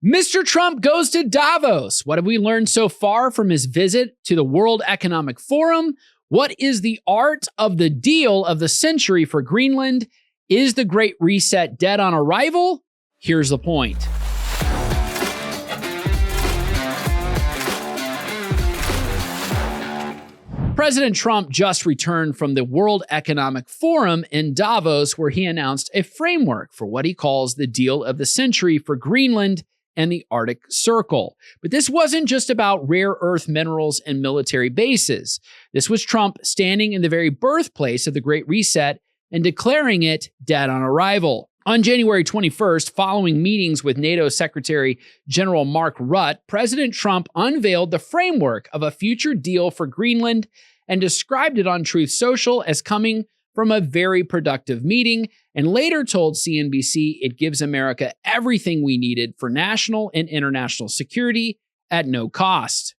Mr. Trump goes to Davos. What have we learned so far from his visit to the World Economic Forum? What is the art of the deal of the century for Greenland? Is the Great Reset dead on arrival? Here's the point. President Trump just returned from the World Economic Forum in Davos, where he announced a framework for what he calls the deal of the century for Greenland and the Arctic Circle. But this wasn't just about rare earth minerals and military bases. This was Trump standing in the very birthplace of the Great Reset and declaring it dead on arrival. On January 21st, following meetings with NATO Secretary General Mark Rutte, President Trump unveiled the framework of a future deal for Greenland and described it on Truth Social as coming from a very productive meeting, and later told CNBC it gives America everything we needed for national and international security at no cost.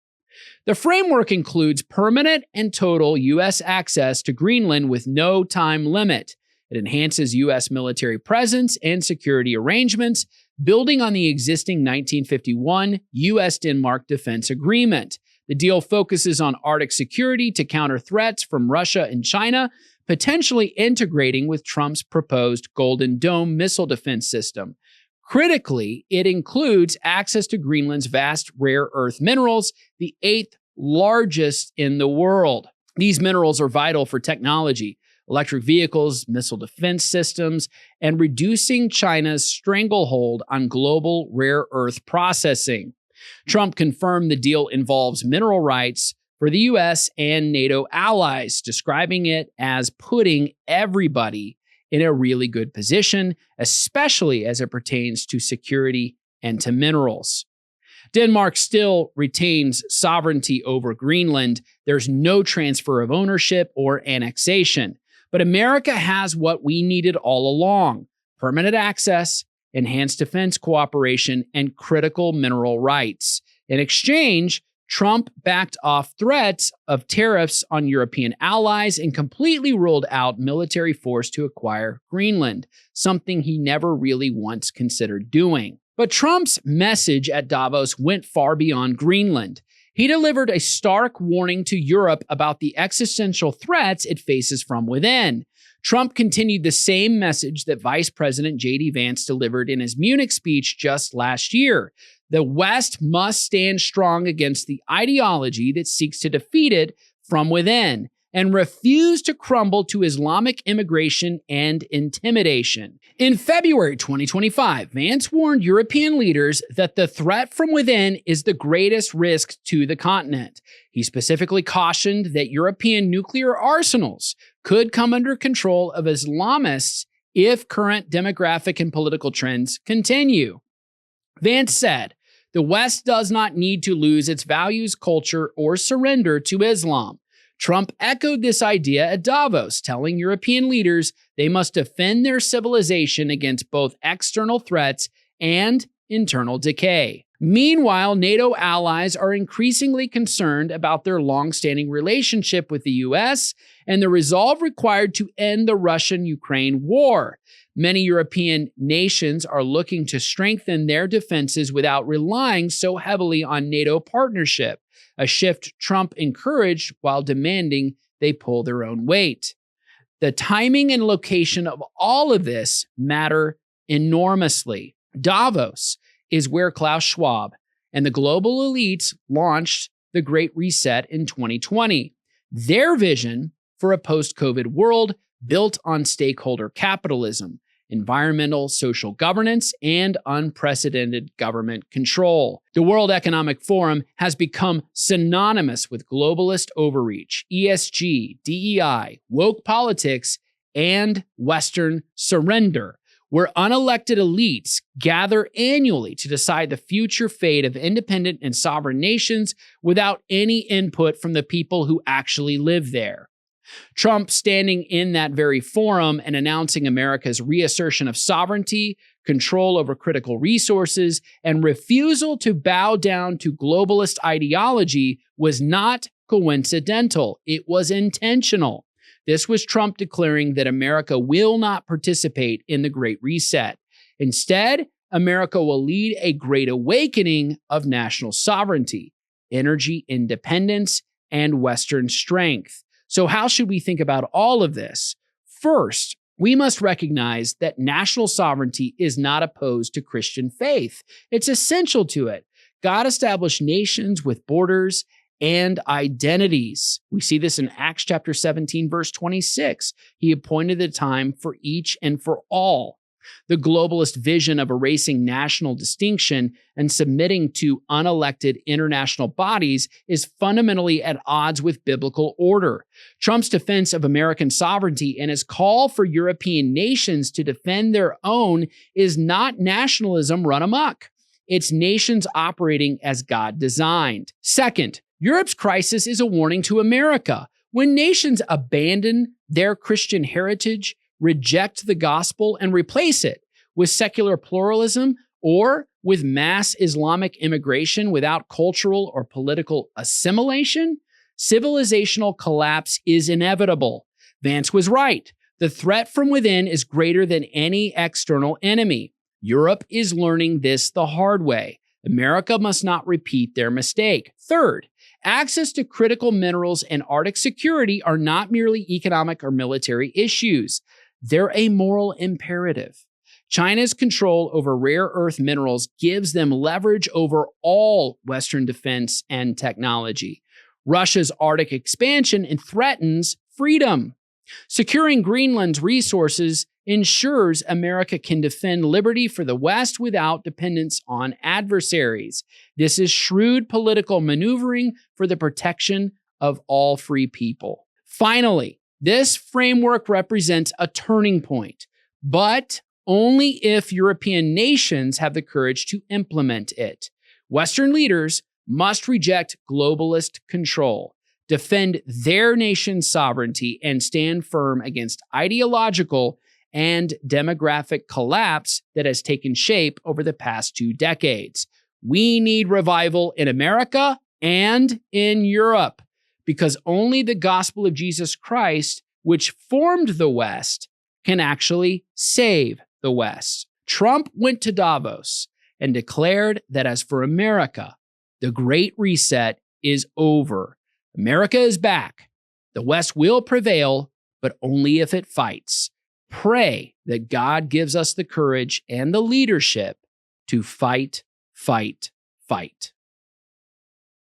The framework includes permanent and total U.S. access to Greenland with no time limit. It enhances U.S. military presence and security arrangements, building on the existing 1951 U.S.-Denmark Defense Agreement. The deal focuses on Arctic security to counter threats from Russia and China, potentially integrating with Trump's proposed Golden Dome missile defense system. Critically, it includes access to Greenland's vast rare earth minerals, the 8th largest in the world. These minerals are vital for technology, electric vehicles, missile defense systems, and reducing China's stranglehold on global rare earth processing. Trump confirmed the deal involves mineral rights for the U.S. and NATO allies, describing it as putting everybody in a really good position, especially as it pertains to security and to minerals. Denmark still retains sovereignty over Greenland. There's no transfer of ownership or annexation. But America has what we needed all along: permanent access, enhanced defense cooperation, and critical mineral rights. In exchange, Trump backed off threats of tariffs on European allies and completely ruled out military force to acquire Greenland, something he never really once considered doing. But Trump's message at Davos went far beyond Greenland. He delivered a stark warning to Europe about the existential threats it faces from within. Trump continued the same message that Vice President J.D. Vance delivered in his Munich speech just last year. The West must stand strong against the ideology that seeks to defeat it from within and refuse to crumble to Islamic immigration and intimidation. In February 2025, Vance warned European leaders that the threat from within is the greatest risk to the continent. He specifically cautioned that European nuclear arsenals could come under control of Islamists if current demographic and political trends continue. Vance said, "The West does not need to lose its values, culture, or surrender to Islam." Trump echoed this idea at Davos, telling European leaders they must defend their civilization against both external threats and internal decay. Meanwhile, NATO allies are increasingly concerned about their long-standing relationship with the U.S. and the resolve required to end the Russian-Ukraine war. Many European nations are looking to strengthen their defenses without relying so heavily on NATO partnership, a shift Trump encouraged while demanding they pull their own weight. The timing and location of all of this matter enormously. Davos is where Klaus Schwab and the global elites launched the Great Reset in 2020. Their vision for a post-COVID world built on stakeholder capitalism, environmental social governance, and unprecedented government control. The World Economic Forum has become synonymous with globalist overreach, ESG, DEI, woke politics, and Western surrender, where unelected elites gather annually to decide the future fate of independent and sovereign nations without any input from the people who actually live there. Trump standing in that very forum and announcing America's reassertion of sovereignty, control over critical resources, and refusal to bow down to globalist ideology was not coincidental. It was intentional. This was Trump declaring that America will not participate in the Great Reset. Instead, America will lead a great awakening of national sovereignty, energy independence, and Western strength. So, how should we think about all of this? First, we must recognize that national sovereignty is not opposed to Christian faith. It's essential to it. God established nations with borders and identities. We see this in Acts chapter 17, verse 26. He appointed the time for each and for all. The globalist vision of erasing national distinction and submitting to unelected international bodies is fundamentally at odds with biblical order. Trump's defense of American sovereignty and his call for European nations to defend their own is not nationalism run amok. It's nations operating as God designed. Second, Europe's crisis is a warning to America. When nations abandon their Christian heritage, reject the gospel, and replace it with secular pluralism or with mass Islamic immigration without cultural or political assimilation, civilizational collapse is inevitable. Vance was right. The threat from within is greater than any external enemy. Europe is learning this the hard way. America must not repeat their mistake. Third, access to critical minerals and Arctic security are not merely economic or military issues. They're a moral imperative. China's control over rare earth minerals gives them leverage over all Western defense and technology. Russia's Arctic expansion threatens freedom. Securing Greenland's resources ensures America can defend liberty for the West without dependence on adversaries. This is shrewd political maneuvering for the protection of all free people. Finally, this framework represents a turning point, but only if European nations have the courage to implement it. Western leaders must reject globalist control, defend their nation's sovereignty, and stand firm against ideological and demographic collapse that has taken shape over the past 2 decades. We need revival in America and in Europe, because only the gospel of Jesus Christ, which formed the West, can actually save the West. Trump went to Davos and declared that as for America, the Great Reset is over. America is back. The West will prevail, but only if it fights. Pray that God gives us the courage and the leadership to fight, fight, fight.